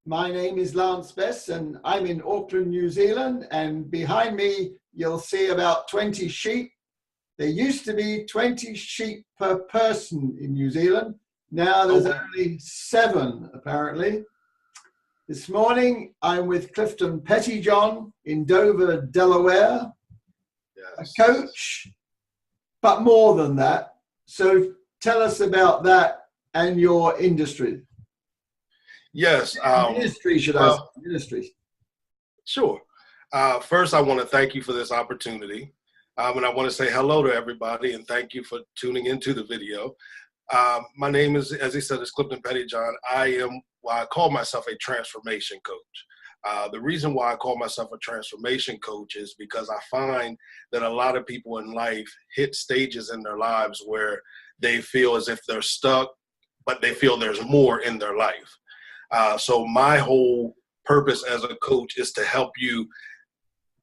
My name is Lance Bess and I'm in Auckland, New Zealand, and behind me you'll see about 20 sheep. There used to be 20 sheep per person in New Zealand. Now there's only 7 apparently. This morning I'm with Clifton Pettyjohn in Dover, Delaware, Yes. a coach, but more than that. So tell us about that and your industry. Yes. Ministry, should I say? Ministry. Sure. First, I want to thank you for this opportunity. And I want to say hello to everybody and thank you for tuning into the video. My name is, as he said, is Clifton Pettyjohn. I call myself a transformation coach. The reason why I call myself a transformation coach is because I find that a lot of people in life hit stages in their lives where they feel as if they're stuck, but they feel there's more in their life. So my whole purpose as a coach is to help you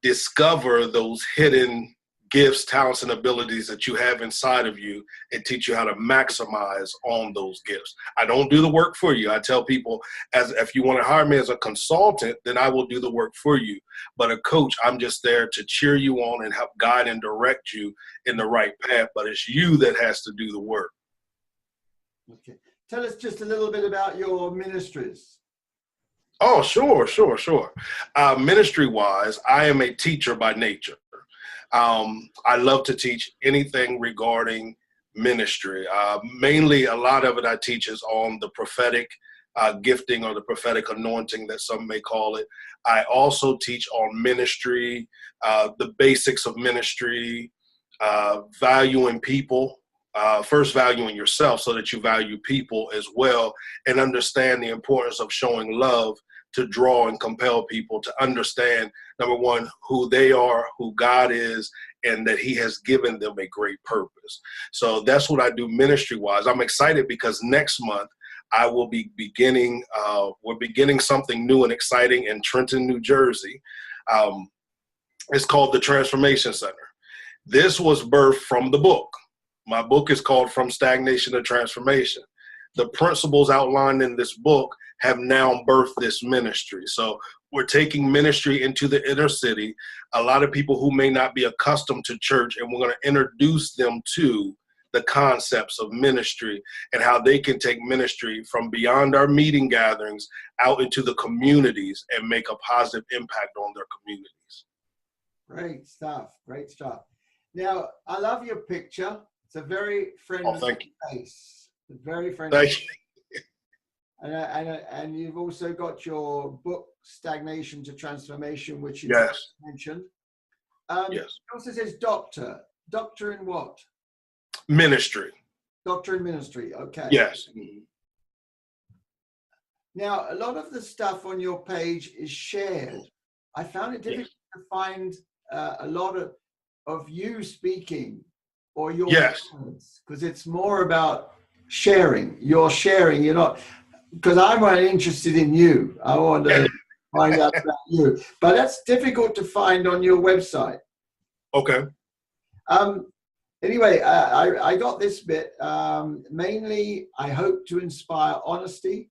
discover those hidden gifts, talents, and abilities that you have inside of you and teach you how to maximize on those gifts. I don't do the work for you. I tell people, as if you want to hire me as a consultant, then I will do the work for you. But a coach, I'm just there to cheer you on and help guide and direct you in the right path. But it's you that has to do the work. Okay. Tell us just a little bit about your ministries. Oh, sure. Ministry-wise, I am a teacher by nature. I love to teach anything regarding ministry. Mainly, a lot of it I teach is on the prophetic gifting or the prophetic anointing that some may call it. I also teach on ministry, the basics of ministry, valuing people. First valuing yourself so that you value people as well and understand the importance of showing love to draw and compel people to understand, number one, who they are, who God is, and that he has given them a great purpose. So that's what I do ministry-wise. I'm excited because next month I will be beginning, we're beginning something new and exciting in Trenton, New Jersey. It's called the Transformation Center. This was birthed from the book. My book is called From Stagnation to Transformation. The principles outlined in this book have now birthed this ministry. So we're taking ministry into the inner city, a lot of people who may not be accustomed to church, and we're going to introduce them to the concepts of ministry and how they can take ministry from beyond our meeting gatherings out into the communities and make a positive impact on their communities. Great stuff. Great stuff. Now, I love your picture. It's a very friendly face. Very friendly. Thank you. And you've also got your book, Stagnation to Transformation, which you mentioned. Yes. It also says doctor. Doctor in what? Ministry. Doctor in ministry. Okay. Yes. Now, a lot of the stuff on your page is shared. I found it difficult to find a lot of you speaking or your words, because it's more about sharing. You're sharing. You're not, because I'm really interested in you. I want to find out about you. But that's difficult to find on your website. Okay. Anyway, I got this bit. Mainly, I hope to inspire honesty.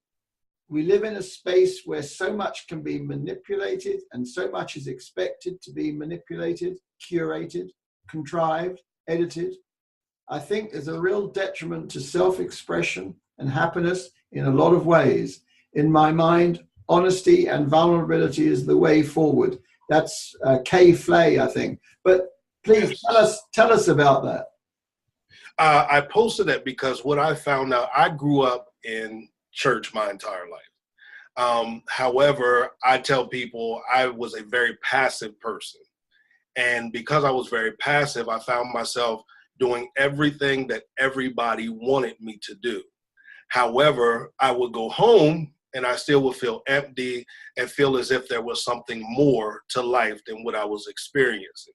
We live in a space where so much can be manipulated and so much is expected to be manipulated, curated, contrived, edited. I think there's a real detriment to self-expression and happiness in a lot of ways. In my mind, honesty and vulnerability is the way forward. That's Kay Flay, I think. But please tell us about that. I posted that because what I found out, I grew up in church my entire life. However, I tell people I was a very passive person. And because I was very passive, I found myself doing everything that everybody wanted me to do. However, I would go home and I still would feel empty and feel as if there was something more to life than what I was experiencing.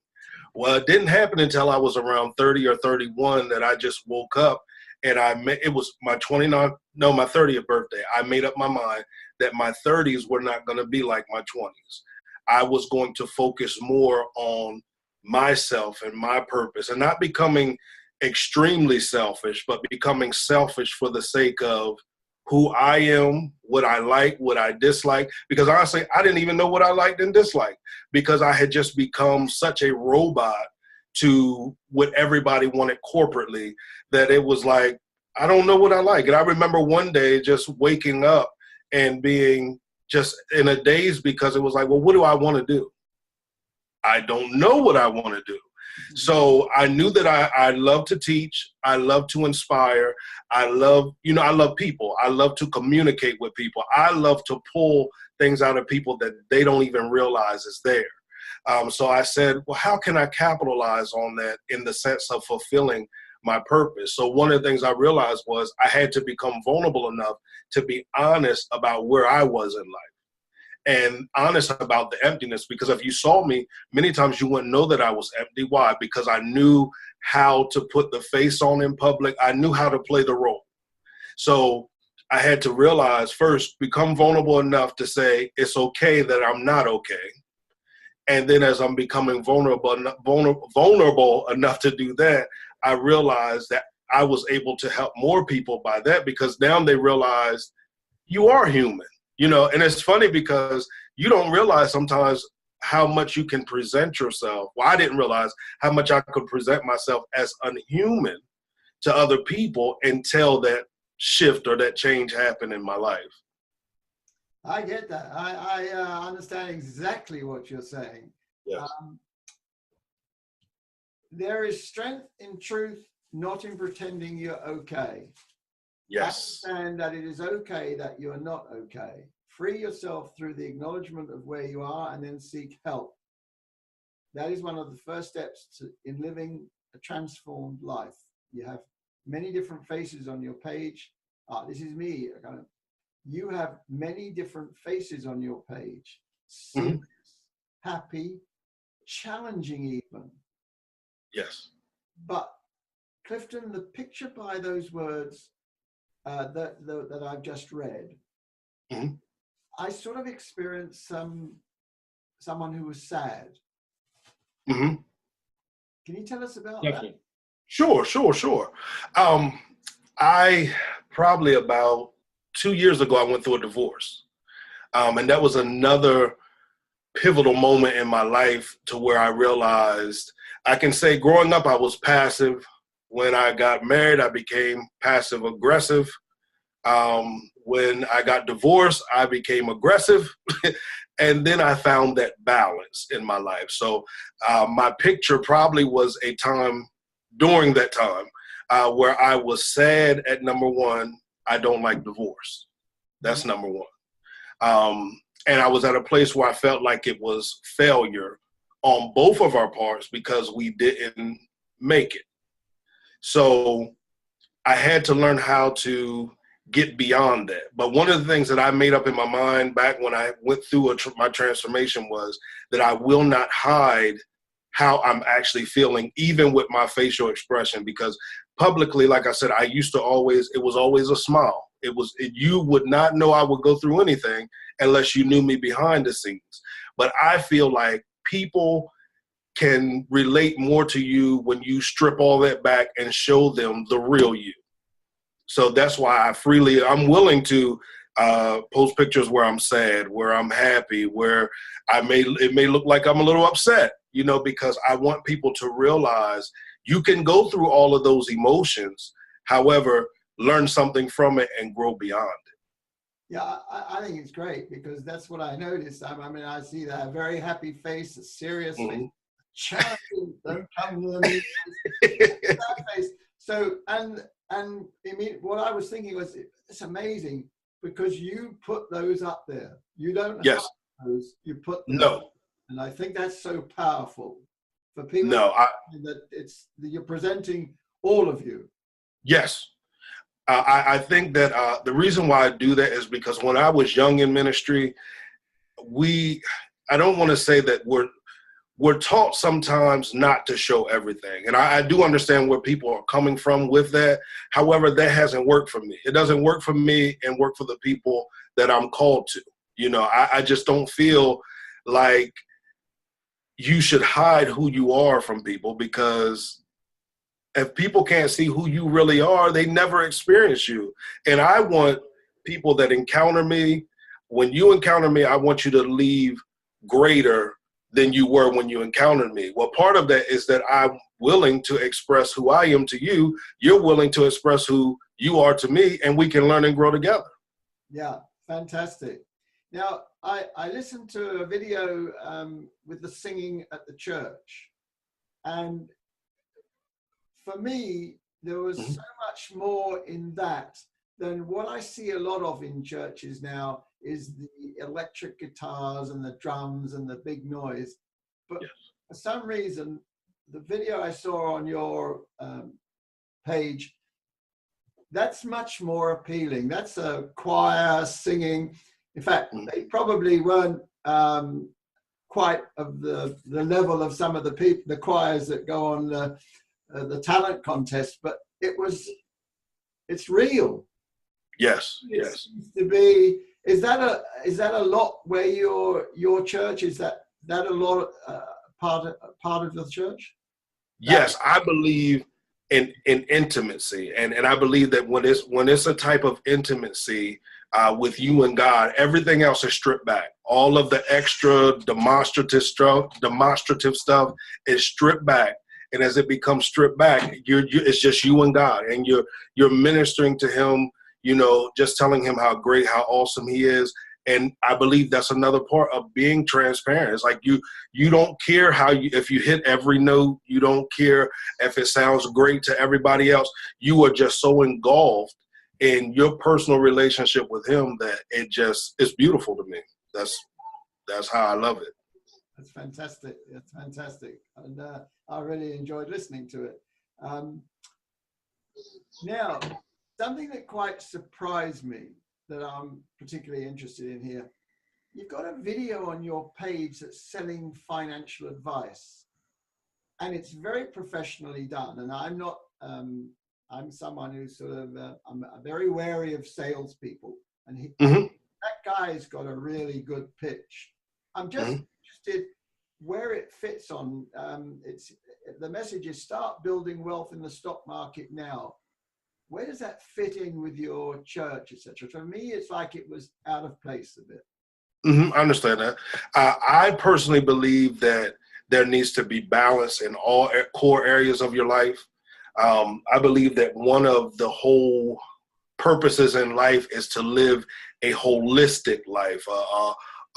Well, it didn't happen until I was around 30 or 31 that I just woke up and it was my 30th birthday. I made up my mind that my 30s were not going to be like my 20s. I was going to focus more on myself and my purpose and not becoming extremely selfish, but becoming selfish for the sake of who I am, what I like, what I dislike, because honestly, I didn't even know what I liked and disliked because I had just become such a robot to what everybody wanted corporately that it was like, I don't know what I like. And I remember one day just waking up and being just in a daze because it was like, well, what do I want to do? I don't know what I want to do. So I knew that I love to teach. I love to inspire. I love people. I love to communicate with people. I love to pull things out of people that they don't even realize is there. So I said, well, how can I capitalize on that in the sense of fulfilling my purpose? So one of the things I realized was I had to become vulnerable enough to be honest about where I was in life and honest about the emptiness. Because if you saw me, many times you wouldn't know that I was empty. Why? Because I knew how to put the face on in public. I knew how to play the role. So I had to realize first, become vulnerable enough to say, it's okay that I'm not okay. And then as I'm becoming vulnerable enough to do that, I realized that I was able to help more people by that, because now they realize you are human, and it's funny because you don't realize sometimes how much you can present yourself. Well, I didn't realize how much I could present myself as unhuman to other people until that shift or that change happened in my life. I get that. I understand exactly what you're saying. Yes. There is strength in truth, not in pretending you're okay. Yes. Understand that it is okay that you're not okay. Free yourself through the acknowledgement of where you are and then seek help. That is one of the first steps in living a transformed life. You have many different faces on your page. This is me. You have many different faces on your page. Serious, happy, challenging even. Yes. But Clifton, the picture by those words that I've just read, I sort of experienced someone who was sad. Can you tell us about that? Sure. I probably about 2 years ago, I went through a divorce. And that was another pivotal moment in my life to where I realized, I can say growing up, I was passive. When I got married, I became passive aggressive. When I got divorced, I became aggressive. And then I found that balance in my life. So my picture probably was a time during that time where I was sad at number one, I don't like divorce. That's number one. And I was at a place where I felt like it was failure on both of our parts because we didn't make it. So I had to learn how to get beyond that. But one of the things that I made up in my mind back when I went through my transformation was that I will not hide how I'm actually feeling, even with my facial expression, because publicly, like I said, it was always a smile. You would not know I would go through anything unless you knew me behind the scenes. But I feel like people can relate more to you when you strip all that back and show them the real you. So that's why I'm willing to post pictures where I'm sad, where I'm happy, where it may look like I'm a little upset, because I want people to realize you can go through all of those emotions, however, learn something from it and grow beyond it. Yeah, I think it's great because that's what I noticed. I see that very happy face, a serious face, challenging, don't come near me, that face. So, and what I was thinking was, it's amazing because you put those up there. You don't have those, you put them up. And I think that's so powerful for people that you're presenting all of you. Yes. I think that the reason why I do that is because when I was young in ministry, I don't want to say that we're taught sometimes not to show everything. And I do understand where people are coming from with that. However, that hasn't worked for me. It doesn't work for me and work for the people that I'm called to. I just don't feel like you should hide who you are from people, because if people can't see who you really are, they never experience you. And I want people that encounter me, when you encounter me, I want you to leave greater than you were when you encountered me. Well, part of that is that I'm willing to express who I am to you. You're willing to express who you are to me, and we can learn and grow together. Yeah, fantastic. Now, I listened to a video with the singing at the church, and for me, there was so much more in that than what I see a lot of in churches now is the electric guitars and the drums and the big noise. But for some reason, the video I saw on your page, that's much more appealing. That's a choir singing. In fact, they probably weren't quite of the level of some of the people, the choirs that go on the talent contest, but it's real. Yes, It yes. seems to be. Is that a lot where your church is that a lot part of the church? Yes, I believe in intimacy, and I believe that when it's a type of intimacy with you and God, everything else is stripped back. All of the extra demonstrative stuff is stripped back, and as it becomes stripped back, it's just you and God, and you're ministering to Him. You know, just telling Him how great, how awesome He is. And I believe that's another part of being transparent. It's like you don't care if you hit every note, you don't care if it sounds great to everybody else. You are just so engulfed in your personal relationship with Him that it's beautiful to me. That's how I love it. That's fantastic. That's fantastic. And I really enjoyed listening to it. Now, something that quite surprised me that I'm particularly interested in here, you've got a video on your page that's selling financial advice, and it's very professionally done. And I'm not, I'm someone who's sort of, I'm very wary of salespeople, and that guy's got a really good pitch. I'm just interested where it fits on. The message is start building wealth in the stock market now. Where does that fit in with your church, etc.? For me, it's like it was out of place a bit. I understand that. I personally believe that there needs to be balance in all core areas of your life. I believe that one of the whole purposes in life is to live a holistic life,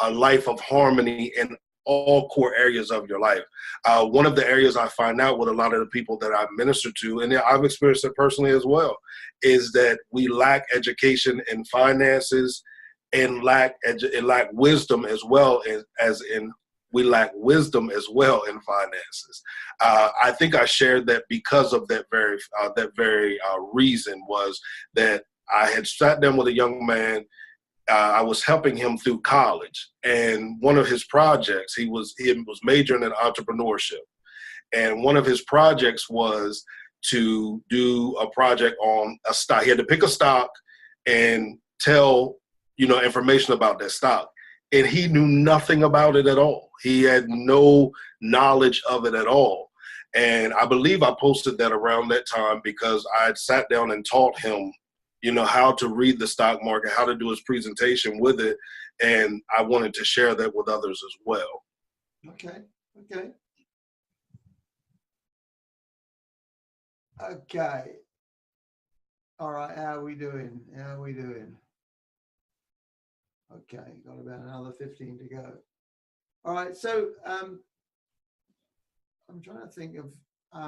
a life of harmony in all core areas of your life. One of the areas I find out with a lot of the people that I minister to, and I've experienced it personally as well, is that we lack education in finances and lack wisdom as well we lack wisdom as well in finances. I think I shared that because of that very reason was that I had sat down with a young man. I was helping him through college, and one of his projects, he was majoring in entrepreneurship, and one of his projects was to do a project on a stock. He had to pick a stock and tell information about that stock, and he knew nothing about it at all. He had no knowledge of it at all, and I believe I posted that around that time because I had sat down and taught him how to read the stock market, how to do his presentation with it. And I wanted to share that with others as well. Okay. All right, how are we doing? Okay, got about another 15 to go. All right, so I'm trying to think of, I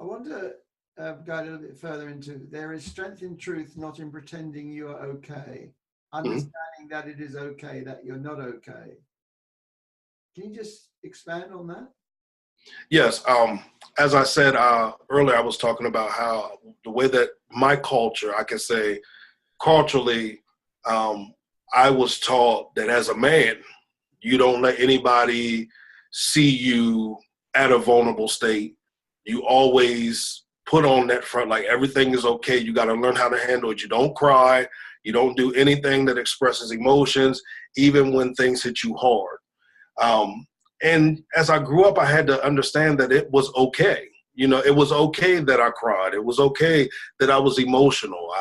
want to go a little bit further into, there is strength in truth, not in pretending you are okay. Understanding that it is okay, that you're not okay. Can you just expand on that? Yes. As I said earlier, I was talking about how the way that my culture, I can say culturally, I was taught that as a man, you don't let anybody see you at a vulnerable state. You always put on that front, like everything is okay. You got to learn how to handle it. You don't cry. You don't do anything that expresses emotions, even when things hit you hard. And as I grew up, I had to understand that it was okay. It was okay that I cried. It was okay that I was emotional.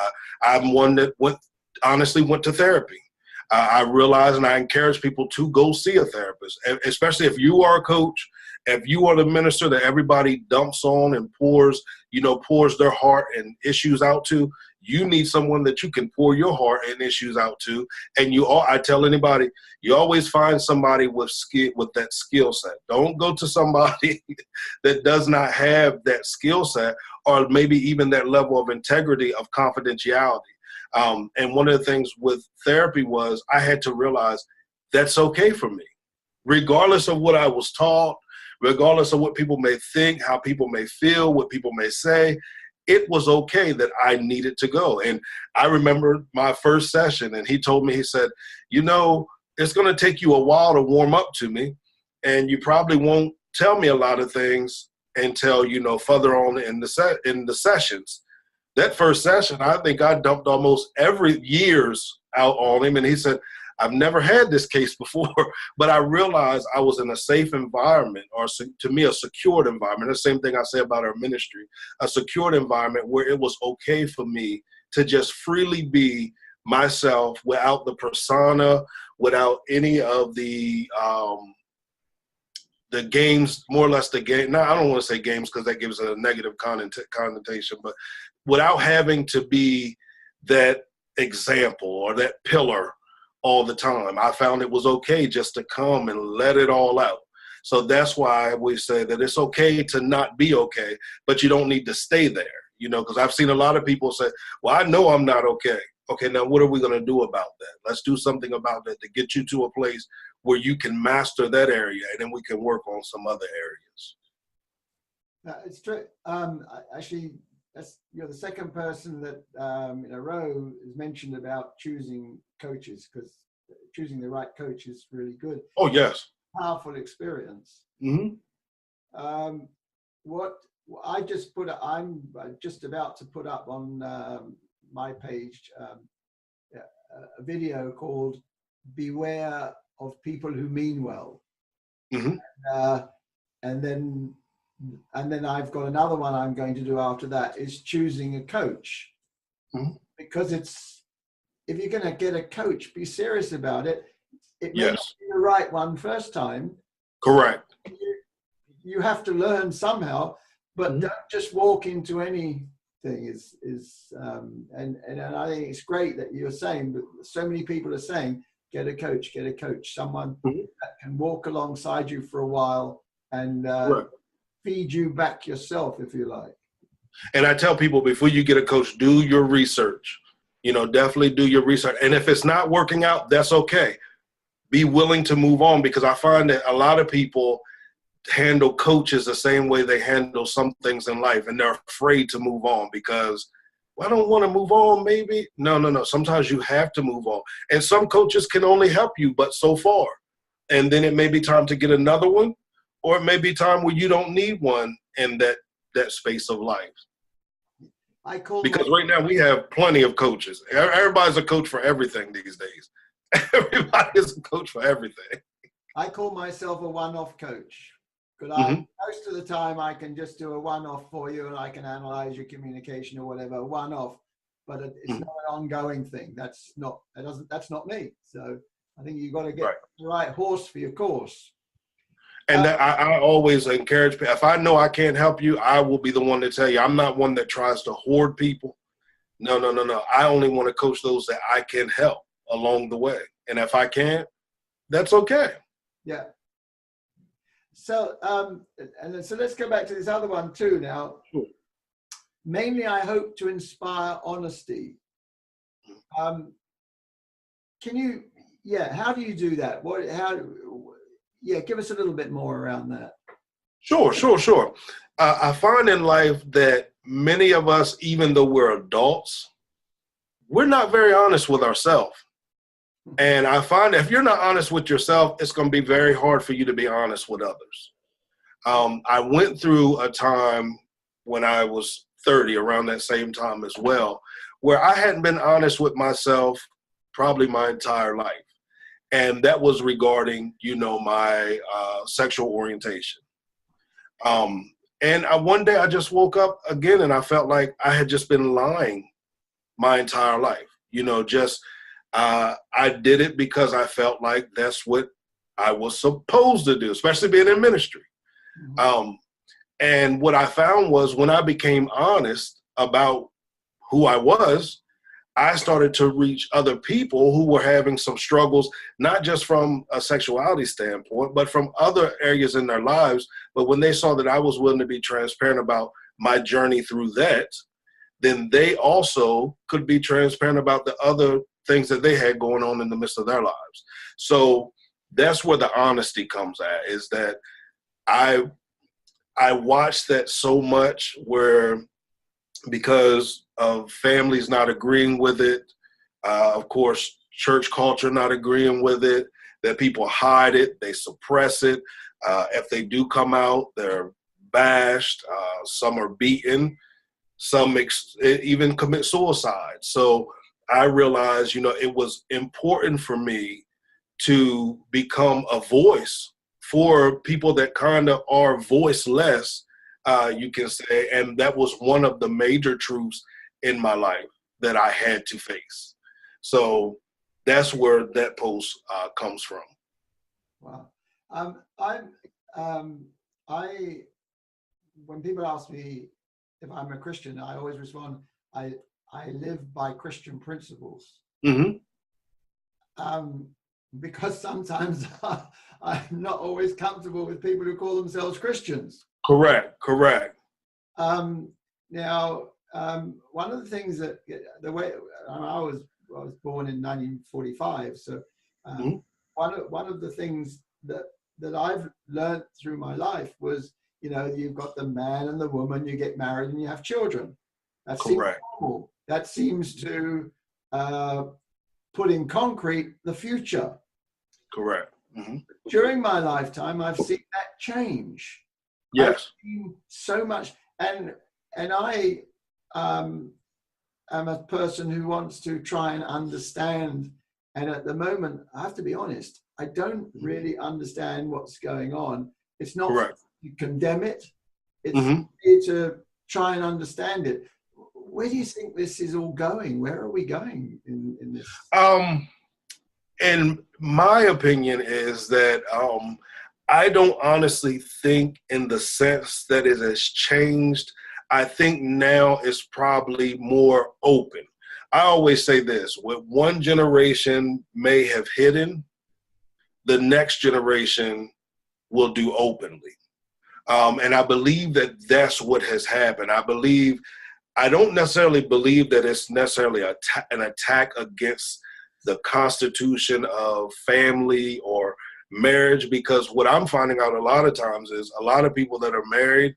I'm one that honestly went to therapy. I realize and I encourage people to go see a therapist, especially if you are a coach, if you are the minister that everybody dumps on and pours their heart and issues out to. You need someone that you can pour your heart and issues out to. And I tell anybody, you always find somebody with that skill set. Don't go to somebody that does not have that skill set, or maybe even that level of integrity of confidentiality. And one of the things with therapy was I had to realize that's okay for me, regardless of what I was taught, regardless of what people may think, how people may feel, what people may say. It was okay that I needed to go. And I remember my first session, and he told me, he said, it's going to take you a while to warm up to me, and you probably won't tell me a lot of things until, further on in the sessions. That first session, I think I dumped almost every year's out on him. And he said, I've never had this case before, but I realized I was in a safe environment, or to me, a secured environment. The same thing I say about our ministry, a secured environment where it was okay for me to just freely be myself without the persona, without any of the games, more or less the game. No, I don't want to say games because that gives it a negative connotation, but without having to be that example or that pillar all the time. I found it was okay just to come and let it all out. So that's why we say that it's okay to not be okay, but you don't need to stay there, because I've seen a lot of people say, well, I know I'm not okay. Okay, now what are we going to do about that? Let's do something about that to get you to a place where you can master that area, and then we can work on some other areas. It's true. Actually, you're the second person that in a row has mentioned about choosing coaches, because choosing the right coach is really good. Oh, yes. Powerful experience. Mm-hmm. What I just I'm just about to put up on my page a video called "Beware of People Who Mean Well." Mm-hmm. And then I've got another one I'm going to do after that, is choosing a coach. Mm-hmm. Because if you're going to get a coach, be serious about it. It may Yes. not be the right one first time. Correct. You have to learn somehow, but Mm-hmm. don't just walk into anything. And I think it's great that you're saying, but so many people are saying, get a coach, someone Mm-hmm. that can walk alongside you for a while and feed you back yourself, if you like. And I tell people, before you get a coach, do your research. Definitely do your research. And if it's not working out, that's okay. Be willing to move on, because I find that a lot of people handle coaches the same way they handle some things in life, and they're afraid to move on because, well, I don't want to move on, maybe. No. Sometimes you have to move on. And some coaches can only help you but so far. And then it may be time to get another one, or it may be time where you don't need one in that space of life. Because right now we have plenty of coaches. Everybody's a coach for everything these days. Everybody is a coach for everything. I call myself a one-off coach, because Mm-hmm. most of the time I can just do a one-off for you, and I can analyze your communication or whatever, one-off. But it's Mm-hmm. not an ongoing thing. That's not me. So I think you've got to get the right horse for your course. And I always encourage people, if I know I can't help you, I will be the one to tell you. I'm not one that tries to hoard people. No. I only want to coach those that I can help along the way. And if I can't, that's okay. Yeah. So, so let's go back to this other one too now. Sure. Mainly, I hope to inspire honesty. How do you do that? Give us a little bit more around that. Sure. I find in life that many of us, even though we're adults, we're not very honest with ourselves. And I find that if you're not honest with yourself, it's going to be very hard for you to be honest with others. I went through a time when I was 30, around that same time as well, where I hadn't been honest with myself probably my entire life. And that was regarding, my sexual orientation. And one day I just woke up again and I felt like I had just been lying my entire life. Just I did it because I felt like that's what I was supposed to do, especially being in ministry. Mm-hmm. And what I found was when I became honest about who I was, I started to reach other people who were having some struggles, not just from a sexuality standpoint, but from other areas in their lives. But when they saw that I was willing to be transparent about my journey through that, then they also could be transparent about the other things that they had going on in the midst of their lives. So that's where the honesty comes at, is that I watched that so much where, because of families not agreeing with it, of course, church culture not agreeing with it, that people hide it, they suppress it. If they do come out, they're bashed, some are beaten, some even commit suicide. So I realized, it was important for me to become a voice for people that kind of are voiceless, you can say. And that was one of the major truths in my life that I had to face. So that's where that post comes from. Wow. I when people ask me if I'm a Christian, I always respond, I live by Christian principles. Mm-hmm. Because sometimes I'm not always comfortable with people who call themselves Christians. Correct. Now, one of the things that the way I was born in 1945, so Mm-hmm. one of the things that I've learned through my life was, you've got the man and the woman, you get married and you have children. That seems normal. That seems to put in concrete the future. Correct. Mm-hmm. During my lifetime, I've seen that change. Yes. I've seen so much, and I am a person who wants to try and understand. And at the moment, I have to be honest, I don't really understand what's going on. It's not correct. To condemn it. It's Mm-hmm. to try and understand it. Where do you think this is all going? Where are we going in this? And my opinion is that I don't honestly think in the sense that it has changed. I think now it's probably more open. I always say this: what one generation may have hidden, the next generation will do openly. And I believe that that's what has happened. I don't necessarily believe that it's necessarily an attack against the constitution of family or marriage, because what I'm finding out a lot of times is a lot of people that are married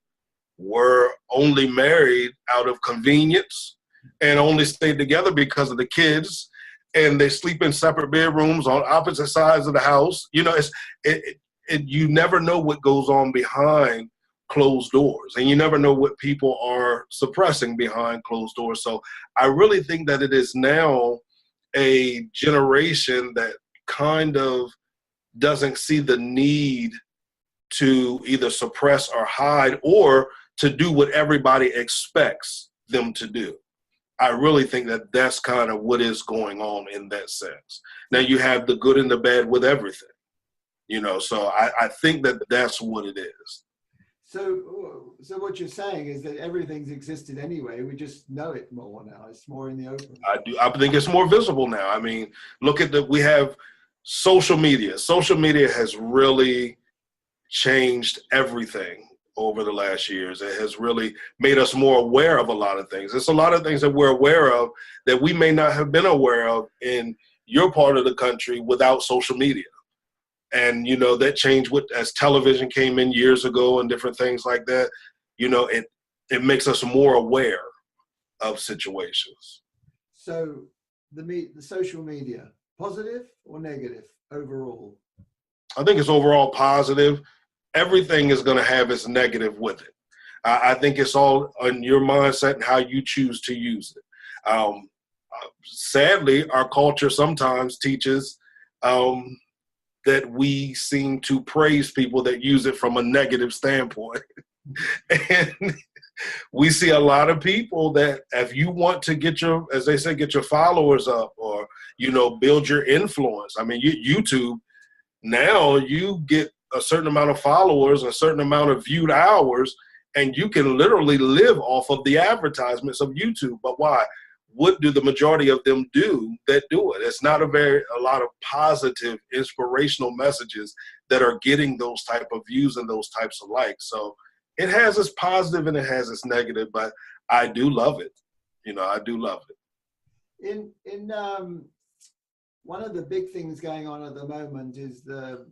were only married out of convenience and only stayed together because of the kids, and they sleep in separate bedrooms on opposite sides of the house. You never know what goes on behind closed doors, and you never know what people are suppressing behind closed doors. So I really think that it is now a generation that kind of doesn't see the need to either suppress or hide or to do what everybody expects them to do. I really think that that's kind of what is going on in that sense. Now you have the good and the bad with everything, so I think that that's what it is. So what you're saying is that everything's existed anyway. We just know it more now. It's more in the open. I think it's more visible now. I mean, look at we have social media. Social media has really changed everything over the last years. It has really made us more aware of a lot of things. There's a lot of things that we're aware of that we may not have been aware of in your part of the country without social media. And, that changed as television came in years ago and different things like that. It makes us more aware of situations. So the social media, positive or negative overall? I think it's overall positive. Everything is going to have its negative with it. I think it's all on your mindset and how you choose to use it. Sadly, our culture sometimes teaches that we seem to praise people that use it from a negative standpoint. And we see a lot of people that if you want to get your, as they say, get your followers up or, build your influence. I mean, YouTube, now you get a certain amount of followers, a certain amount of viewed hours, and you can literally live off of the advertisements of YouTube. But why? What do the majority of them do that do it? It's not a lot of positive, inspirational messages that are getting those type of views and those types of likes. So it has its positive and it has its negative, but I do love it. I do love it. In one of the big things going on at the moment is the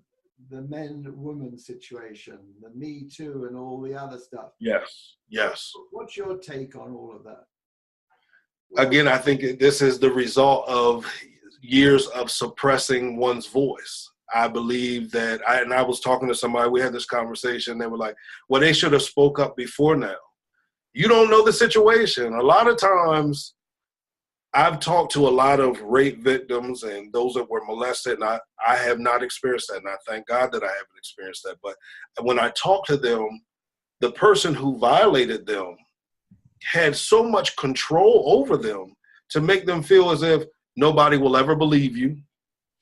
men-woman situation, the Me Too and all the other stuff. Yes. What's your take on all of that? Again, I think this is the result of years of suppressing one's voice. I believe that, I was talking to somebody, we had this conversation, they were like, well, they should have spoke up before now. You don't know the situation. A lot of times, I've talked to a lot of rape victims and those that were molested, and I have not experienced that, and I thank God that I haven't experienced that. But when I talk to them, the person who violated them had so much control over them to make them feel as if nobody will ever believe you.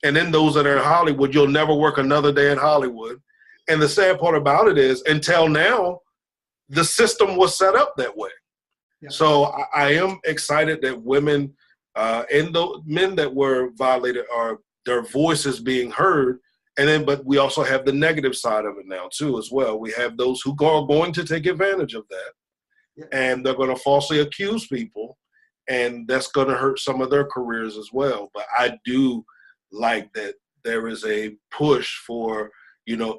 And then those that are in Hollywood, you'll never work another day in Hollywood. And the sad part about it is, until now, the system was set up that way. Yeah. So I am excited that women and the men that were violated are their voices being heard. And then, but we also have the negative side of it now too, as well. We have those who are going to take advantage of that. Yeah. And they're going to falsely accuse people, and that's going to hurt some of their careers as well. But I do like that there is a push for,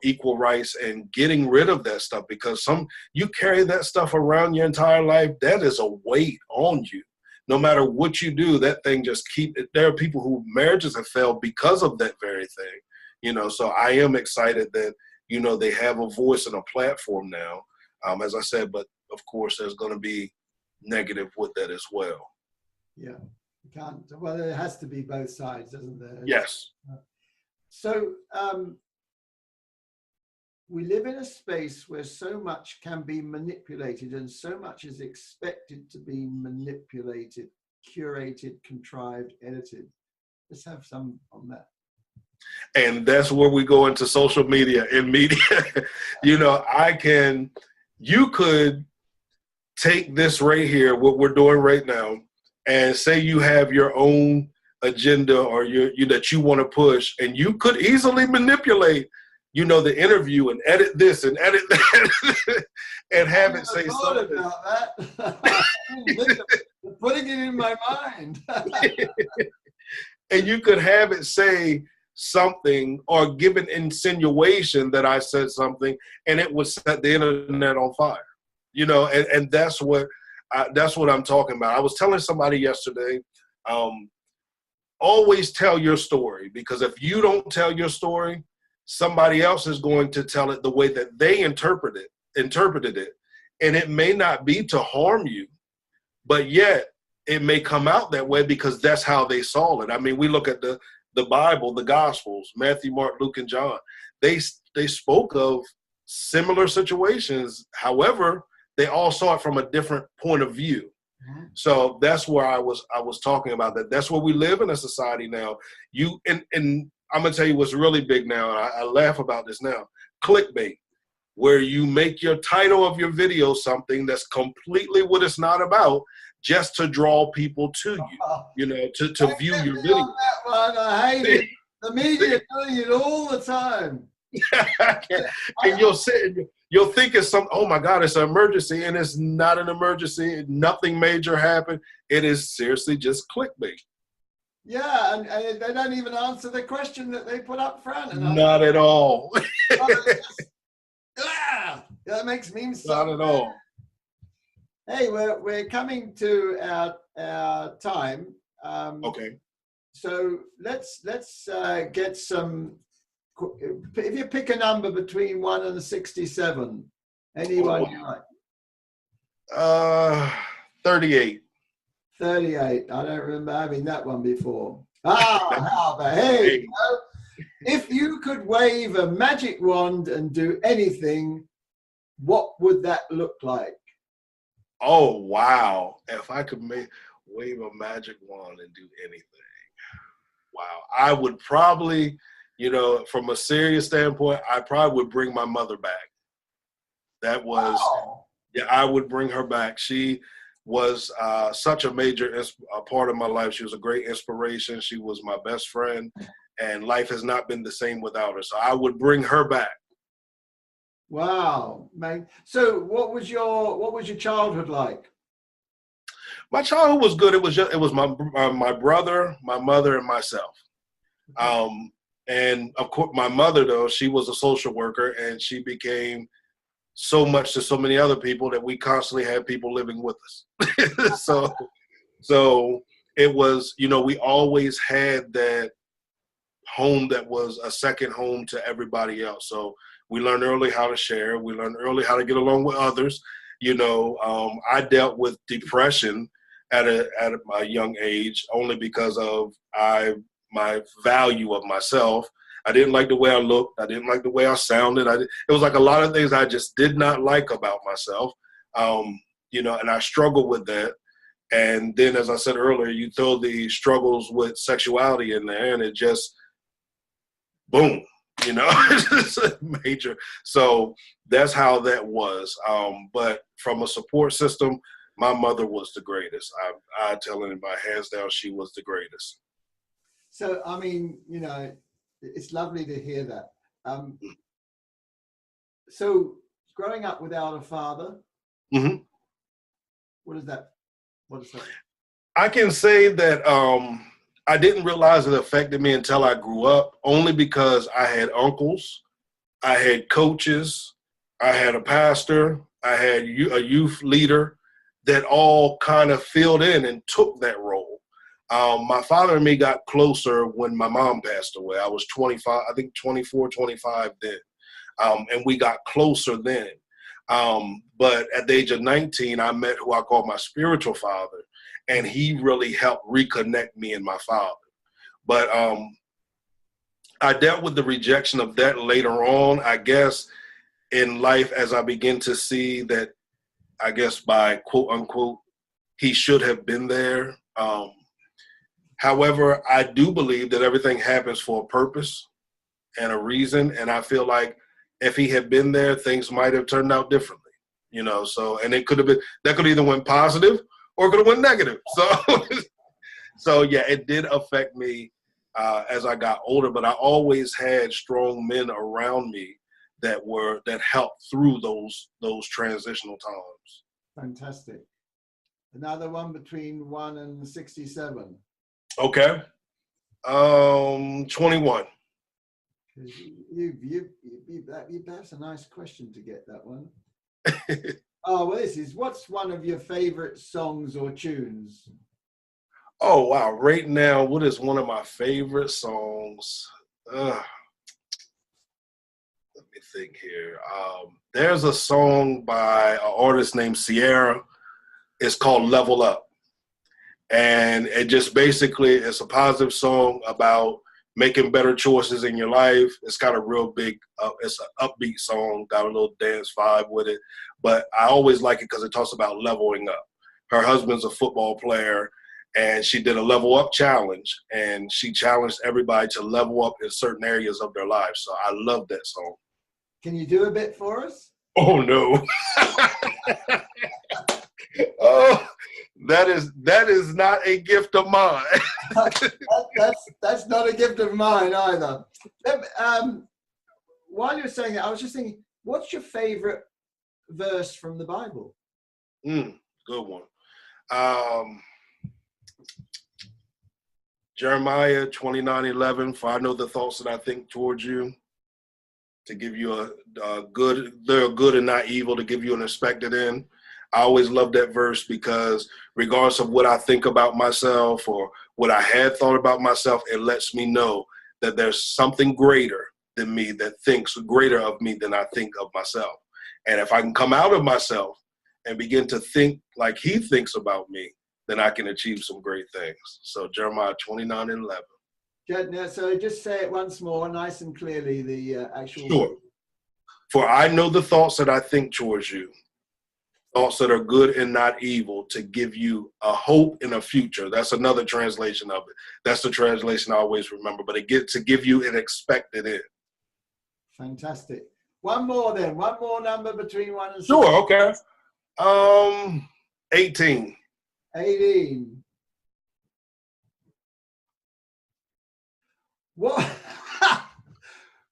equal rights and getting rid of that stuff, because you carry that stuff around your entire life. That is a weight on you. No matter what you do, that thing just there are people who marriages have failed because of that very thing, so I am excited that, they have a voice and a platform now, as I said, but of course there's going to be negative with that as well. Yeah, you can't, well, it has to be both sides, doesn't there? Yes. So we live in a space where so much can be manipulated and so much is expected to be manipulated, curated, contrived, edited. Let's have some on that. And that's where we go into social media and media. You could take this right here, what we're doing right now, and say you have your own agenda or that you want to push, and you could easily manipulate, the interview and edit this and edit that and have it say something. About that. Putting it in my mind. And you could have it say something or give an insinuation that I said something, and it would set the internet on fire. And that's what I'm talking about. I was telling somebody yesterday, always tell your story, because if you don't tell your story, somebody else is going to tell it the way that they interpreted it. And it may not be to harm you, but yet it may come out that way because that's how they saw it. I mean, we look at the Bible, the Gospels, Matthew, Mark, Luke, and John. They spoke of similar situations. However, they all saw it from a different point of view. Mm-hmm. So that's where I was talking about that. That's where we live in a society now. And I'm going to tell you what's really big now. I laugh about this now. Clickbait, where you make your title of your video something that's completely what it's not about, just to draw people to you, to view your video. That one, I hate it. The media doing it all the time. And you'll think it's oh my God, it's an emergency, and it's not an emergency. Nothing major happened. It is seriously just clickbait. Yeah, and they don't even answer the question that they put up front. Not at all. That makes me not at all. Hey, we're coming to our time. Okay. So let's get some. If you pick a number between 1 and 67, anyone you like. 38. 38. I don't remember having that one before. How about, hey, if you could wave a magic wand and do anything, what would that look like? Oh, wow. If I could wave a magic wand and do anything. Wow. I would probably, from a serious standpoint, I probably would bring my mother back. That was, Wow. yeah, I would bring her back. She was such a major part of my life. She was a great inspiration. She was my best friend, and life has not been the same without her. So I would bring her back. Wow, man. So what was your childhood like? My childhood was good. It was my brother, my mother, and myself. And of course, my mother, though, she was a social worker, and she became so much to so many other people that we constantly had people living with us. so it was, we always had that home that was a second home to everybody else. So we learned early how to share. We learned early how to get along with others. I dealt with depression at a young age only because of my value of myself. I didn't like the way I looked. I didn't like the way I sounded. It was like a lot of things I just did not like about myself, and I struggled with that. And then, as I said earlier, you throw the struggles with sexuality in there, and it just, boom, it's major. So that's how that was. But from a support system, my mother was the greatest. I tell anybody, hands down, she was the greatest. So, I mean, it's lovely to hear that. So growing up without a father, Mm-hmm. what is that? I can say that I didn't realize it affected me until I grew up, only because I had uncles, I had coaches, I had a pastor, I had a youth leader that all kind of filled in and took that role. My father and me got closer when my mom passed away. I was 25, I think 24, 25 then. And we got closer then. But at the age of 19, I met who I call my spiritual father, and he really helped reconnect me and my father. But I dealt with the rejection of that later on, I guess, in life, as I begin to see that, I guess, by quote unquote, he should have been there. However, I do believe that everything happens for a purpose and a reason. And I feel like if he had been there, things might have turned out differently, so, and it could have been, that could either went positive or could have went negative. So yeah, it did affect me as I got older, but I always had strong men around me that helped through those transitional times. Fantastic. Another one between 1 and 67. Okay. 21. That's a nice question to get that one. Oh, well, what's one of your favorite songs or tunes? Oh, wow. Right now, what is one of my favorite songs? Let me think here. There's a song by an artist named Sierra. It's called Level Up. And it just basically, it's a positive song about making better choices in your life. It's got a real big, it's an upbeat song, got a little dance vibe with it. But I always like it because it talks about leveling up. Her husband's a football player, and she did a level up challenge, and she challenged everybody to level up in certain areas of their lives. So I love that song. Can you do a bit for us? Oh, no. Oh, that is not a gift of mine. That's not a gift of mine either. While you're saying that, I was just thinking, what's your favorite verse from the Bible? Good one. Jeremiah 29:11. For I know the thoughts that I think towards you, to give you a good, they're good and not evil, to give you an expected end. I always love that verse because regardless of what I think about myself or what I had thought about myself, it lets me know that there's something greater than me that thinks greater of me than I think of myself. And if I can come out of myself and begin to think like he thinks about me, then I can achieve some great things. So Jeremiah 29:11. So just say it once more, nice and clearly, the actual. Sure. For I know the thoughts that I think towards you, thoughts that are good and not evil, to give you a hope in a future. That's another translation of it. That's the translation I always remember, but it gets to give you an expected end. Fantastic. One more then. One more number between 1 and 6. Sure, okay. 18. 18. What?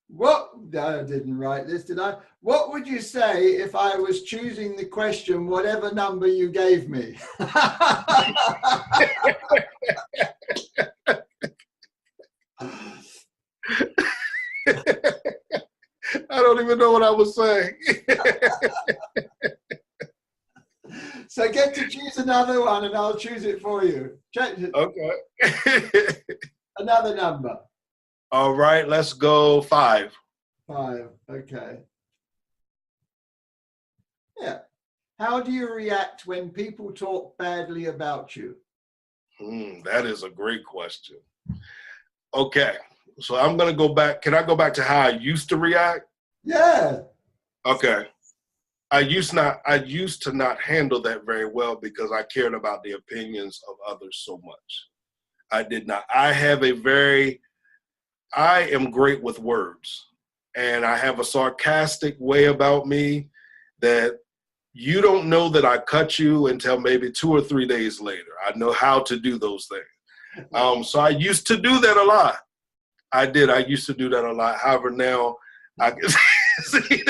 What? I didn't write this, did I? What would you say if I was choosing the question, whatever number you gave me? I don't even know what I was saying. So get to choose another one and I'll choose it for you. Okay. Another number. All right, let's go 5. 5, okay. Yeah. How do you react when people talk badly about you? That is a great question. Okay, so I'm going to go back. Can I go back to how I used to react? Yeah. Okay. I used to not handle that very well because I cared about the opinions of others so much. I did not. I am great with words, and I have a sarcastic way about me that you don't know that I cut you until maybe 2 or 3 days later. I know how to do those things. So I used to do that a lot. I used to do that a lot. However, now I can see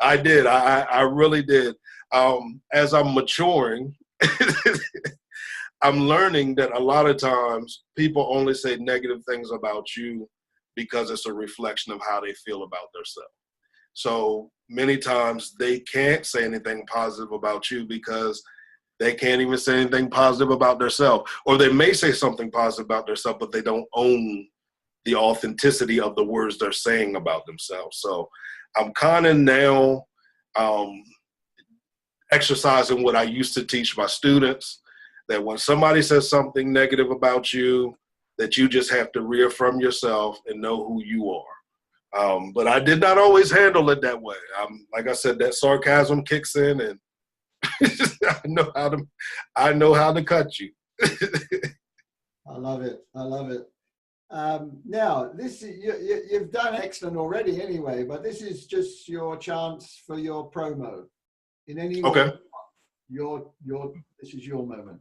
I did. I really did. As I'm maturing, I'm learning that a lot of times people only say negative things about you because it's a reflection of how they feel about themselves. So many times they can't say anything positive about you because they can't even say anything positive about themselves. Or they may say something positive about themselves, but they don't own the authenticity of the words they're saying about themselves. So I'm kind of now exercising what I used to teach my students, that when somebody says something negative about you, that you just have to reaffirm yourself and know who you are. But I did not always handle it that way. Like I said, that sarcasm kicks in, and I know how to cut you. I love it. I love it. Now, you've done excellent already anyway, but this is just your chance for your promo. In any way, Okay. This is your moment.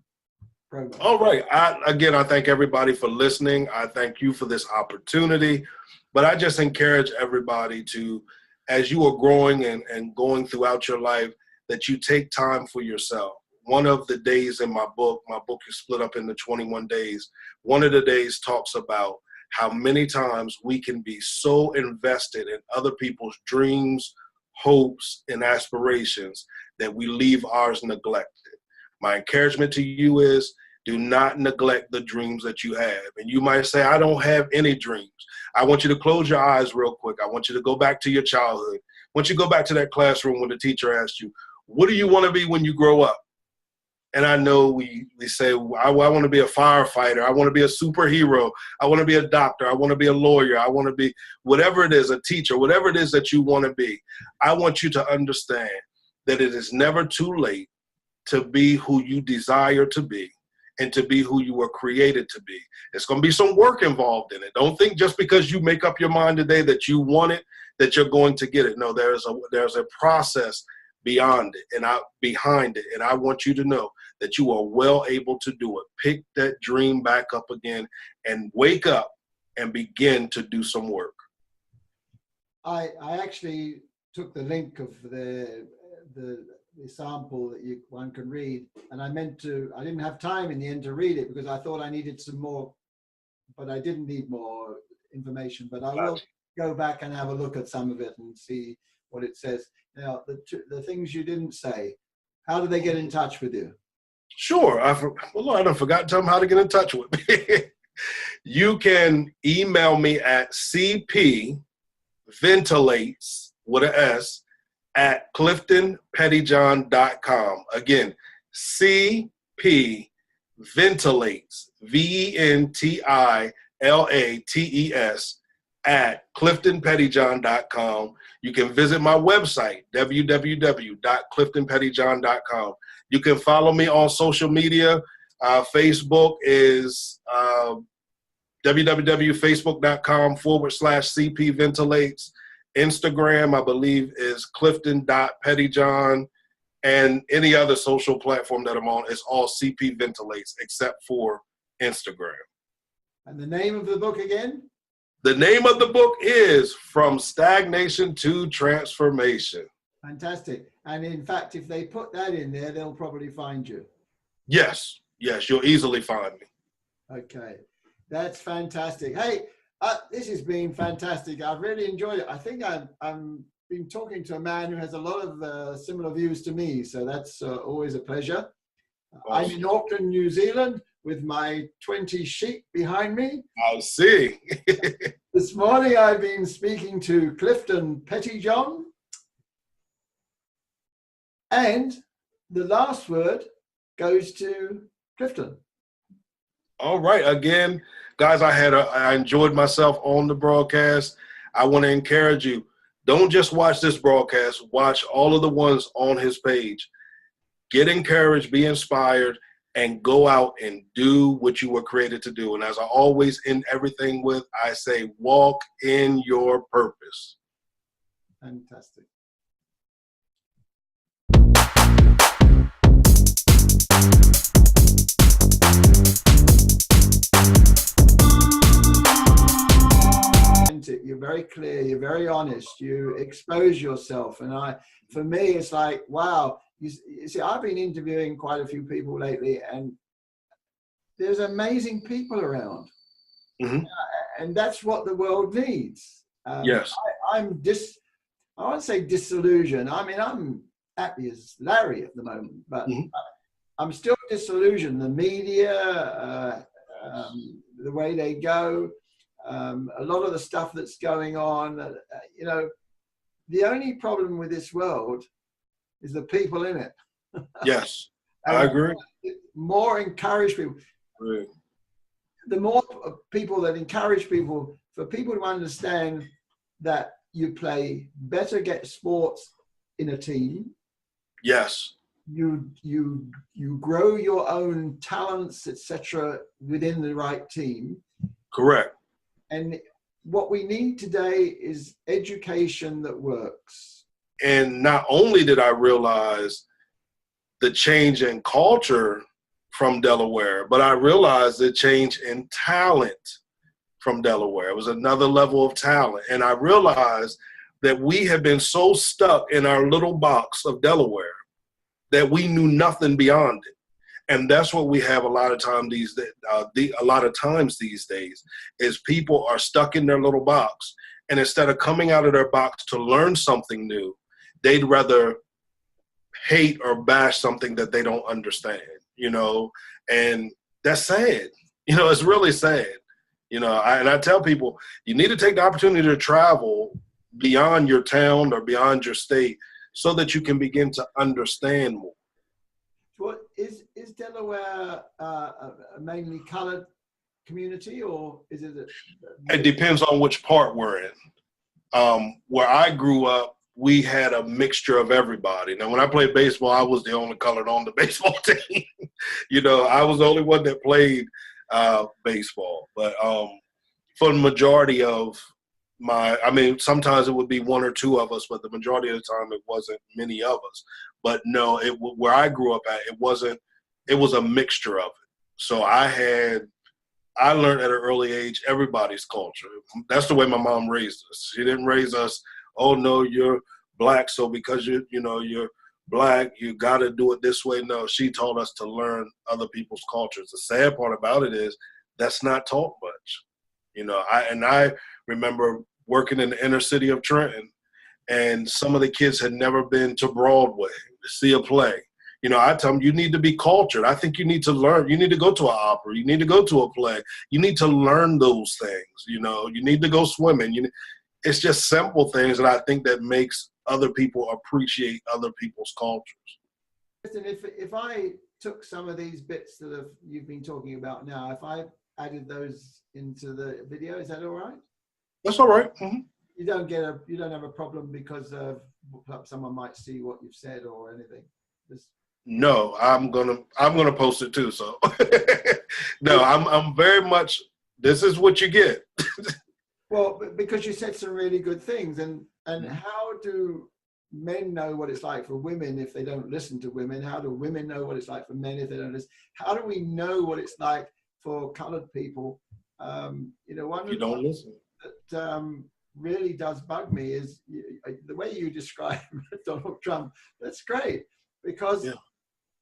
Promo. All right. I thank everybody for listening. I thank you for this opportunity. But I just encourage everybody to, as you are growing and going throughout your life, that you take time for yourself. One of the days in my book is split up into 21 days. One of the days talks about how many times we can be so invested in other people's dreams, hopes, and aspirations that we leave ours neglected. My encouragement to you is, do not neglect the dreams that you have. And you might say, I don't have any dreams. I want you to close your eyes real quick. I want you to go back to your childhood. I want you to go back to that classroom when the teacher asked you, what do you want to be when you grow up? And I know we say, I want to be a firefighter. I want to be a superhero. I want to be a doctor. I want to be a lawyer. I want to be whatever it is, a teacher, whatever it is that you want to be. I want you to understand that it is never too late to be who you desire to be and to be who you were created to be. It's going to be some work involved in it. Don't think just because you make up your mind today that you want it, that you're going to get it. No, there's a process beyond it and behind it. And I want you to know that you are well able to do it. Pick that dream back up again and wake up and begin to do some work. I actually took the link of the sample that one can read, and I didn't have time in the end to read it because I thought I needed some more, but I didn't need more information. But I will go back and have a look at some of it and see what it says. Now, the things you didn't say, how do they get in touch with you? Sure. I forgot to tell them how to get in touch with me. You can email me at cpventilates with an S at cliftonpettyjohn.com. Again, CP Ventilates, VENTILATES at cliftonpettyjohn.com. You can visit my website, www.cliftonpettyjohn.com. You can follow me on social media. Facebook is www.facebook.com/CP Ventilates. Instagram, I believe, is clifton.pettyjohn. And any other social platform that I'm on is all CP Ventilates except for Instagram. And the name of the book again? The name of the book is From Stagnation to Transformation. Fantastic. And in fact, if they put that in there, they'll probably find you. Yes, you'll easily find me. Okay, that's fantastic. Hey, this has been fantastic. I've really enjoyed it. I think I've been talking to a man who has a lot of similar views to me, so that's always a pleasure. Awesome. I'm in Auckland, New Zealand, with my 20 sheep behind me. I see. This morning I've been speaking to Clifton Pettyjohn. And the last word goes to Clifton. All right. Again, guys, I enjoyed myself on the broadcast. I want to encourage you, don't just watch this broadcast, watch all of the ones on his page. Get encouraged, be inspired, and go out and do what you were created to do. And as I always end everything with, I say, walk in your purpose. Fantastic. You're very clear, you're very honest, you expose yourself. And for me, it's like, wow, you see, I've been interviewing quite a few people lately, and there's amazing people around. Mm-hmm. And that's what the world needs. Yes. I won't say disillusioned. I mean, I'm happy as Larry at the moment, but mm-hmm. I'm still disillusioned. The media, the way they go, a lot of the stuff that's going on, you know, the only problem with this world is the people in it. Yes, I agree. More encourage people. Right. The more people that encourage people, for people to understand that you play better, get sports in a team. Yes. You grow your own talents, etc., within the right team. Correct. And what we need today is education that works. And not only did I realize the change in culture from Delaware, but I realized the change in talent from Delaware. It was another level of talent. And I realized that we have been so stuck in our little box of Delaware that we knew nothing beyond it. And that's what we have a lot of times these days is people are stuck in their little box. And instead of coming out of their box to learn something new, they'd rather hate or bash something that they don't understand, you know, and that's sad. You know, it's really sad. You know, I tell people, you need to take the opportunity to travel beyond your town or beyond your state so that you can begin to understand more. Well, is Delaware a mainly colored community, or is it? It depends on which part we're in. Where I grew up, we had a mixture of everybody. Now, when I played baseball, I was the only colored on the baseball team. You know, I was the only one that played baseball. But for the majority of sometimes it would be one or two of us, but the majority of the time it wasn't many of us. But no, where I grew up at, it was a mixture of it. So I learned at an early age everybody's culture. That's the way my mom raised us. She didn't raise us, oh no, you're black, so because you're black, you got to do it this way. No, she taught us to learn other people's cultures. The sad part about it is that's not taught much. You know, I remember working in the inner city of Trenton, and some of the kids had never been to Broadway to see a play. You know, I tell them, you need to be cultured. I think you need to learn. You need to go to an opera. You need to go to a play. You need to learn those things. You know, you need to go swimming. It's just simple things that I think that makes other people appreciate other people's cultures. Listen, if I took some of these bits that you've been talking about now, if I added those into the video, is that all right? That's all right. Mm-hmm. You don't have a problem because someone might see what you've said or anything. No, I'm gonna post it too. So no, I'm very much. This is what you get. Well, because you said some really good things, and how do men know what it's like for women if they don't listen to women? How do women know what it's like for men if they don't listen? How do we know what it's like for colored people? You know, one You don't listen. that really does bug me is the way you describe Donald Trump. That's great because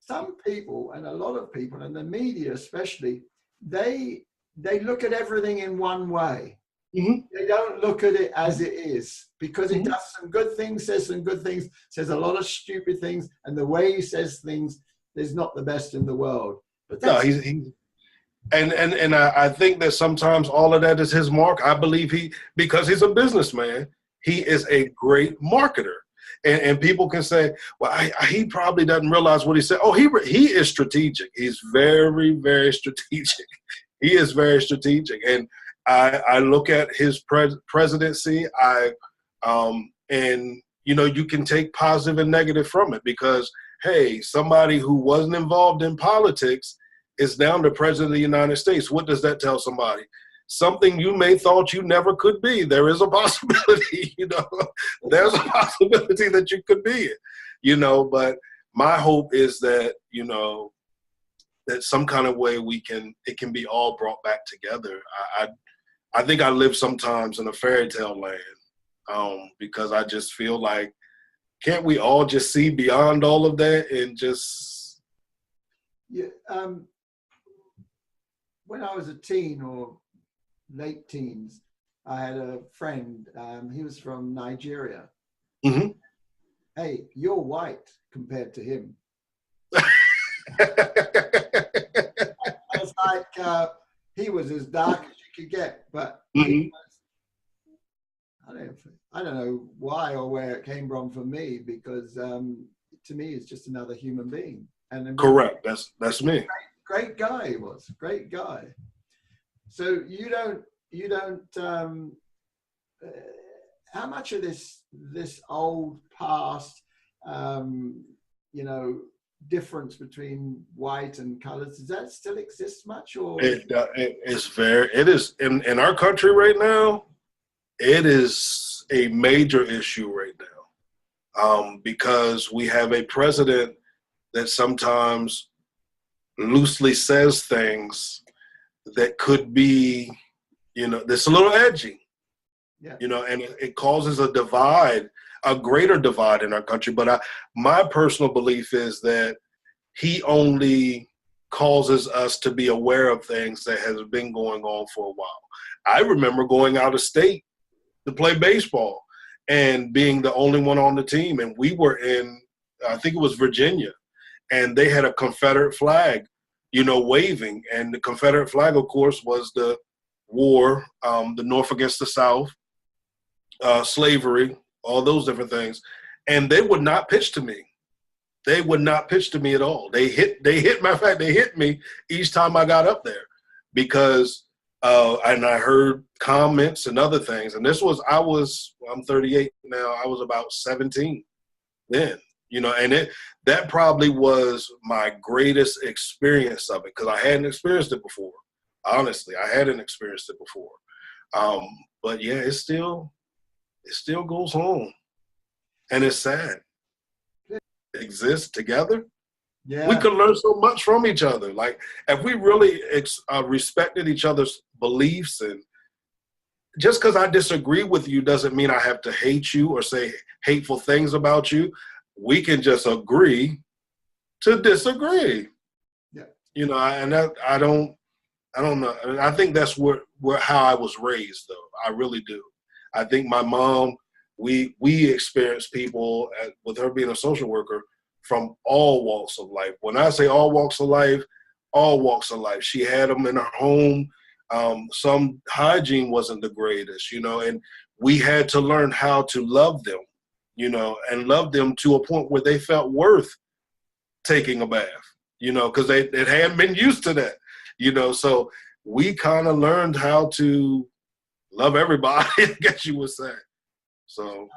some people, and a lot of people, and the media especially, they look at everything in one way. Mm-hmm. They don't look at it as it is, because he does some good things, says some good things, says a lot of stupid things, and the way he says things is not the best in the world. But that's, no, and I think that sometimes all of that is his mark. I believe because he's a businessman, he is a great marketer. And people can say, well, he probably doesn't realize what he said. Oh, he is strategic. He's very, very strategic. He is very strategic. And I look at his presidency, and, you know, you can take positive and negative from it because, hey, somebody who wasn't involved in politics is now the president of the United States. What does that tell somebody? Something you may thought you never could be. There is a possibility, you know, there's a possibility that you could be it, you know, but my hope is that, you know, that some kind of way it can be all brought back together. I think I live sometimes in a fairy tale land because I just feel like, can't we all just see beyond all of that and just. Yeah. When I was a teen or late teens, I had a friend, he was from Nigeria. Mm-hmm. Hey, you're white compared to him. I was like, he was as dark as you could get, but he was, I don't know why or where it came from for me, because to me, it's just another human being. And correct, that's me. Great guy he was, great guy. So you don't how much of this old past, you know, difference between white and colors, does that still exist much? Or it is in our country right now, it is a major issue right now, because we have a president that sometimes loosely says things that could be, you know, that's a little edgy, you know, and it causes a greater divide in our country. But my personal belief is that he only causes us to be aware of things that has been going on for a while. I remember going out of state to play baseball and being the only one on the team. And we were in, I think it was Virginia, and they had a Confederate flag, you know, waving. And the Confederate flag, of course, was the war, the North against the South, slavery, all those different things. And they would not pitch to me. They would not pitch to me at all. They hit me each time I got up there because, and I heard comments and other things. And I'm 38 now. I was about 17 then, you know, and that probably was my greatest experience of it because I hadn't experienced it before. Honestly, I hadn't experienced it before. But yeah, it still goes on, and it's sad. Exist together. Yeah, we could learn so much from each other. Like if we really respected each other's beliefs, and just because I disagree with you doesn't mean I have to hate you or say hateful things about you. We can just agree to disagree. Yeah, you know, I don't know. I think that's how I was raised, though. I really do. I think my mom, we experienced people with her being a social worker from all walks of life. When I say all walks of life, she had them in her home. Some hygiene wasn't the greatest, you know, and we had to learn how to love them, you know, and love them to a point where they felt worth taking a bath, you know, because they hadn't been used to that, you know. So we kind of learned how to love everybody, I guess you would say. So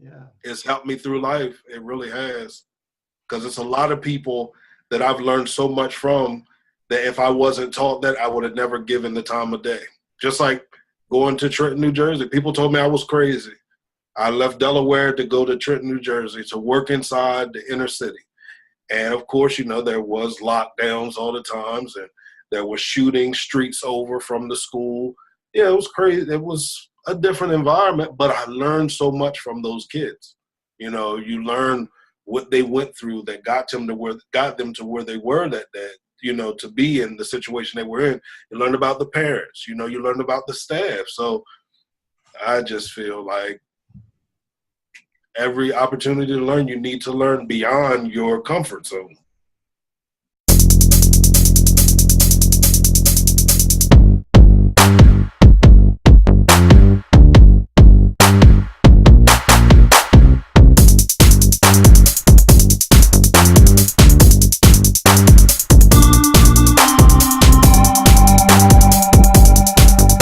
Yeah. it's helped me through life. It really has. Because it's a lot of people that I've learned so much from that if I wasn't taught that, I would have never given the time of day. Just like going to Trenton, New Jersey. People told me I was crazy. I left Delaware to go to Trenton, New Jersey to work inside the inner city. And of course, you know, there was lockdowns all the times and there was shooting streets over from the school. Yeah, it was crazy. It was a different environment, but I learned so much from those kids. You know, you learn what they went through that got them to where they were that you know, to be in the situation they were in. You learned about the parents, you know, you learned about the staff. So I just feel like every opportunity to learn, you need to learn beyond your comfort zone.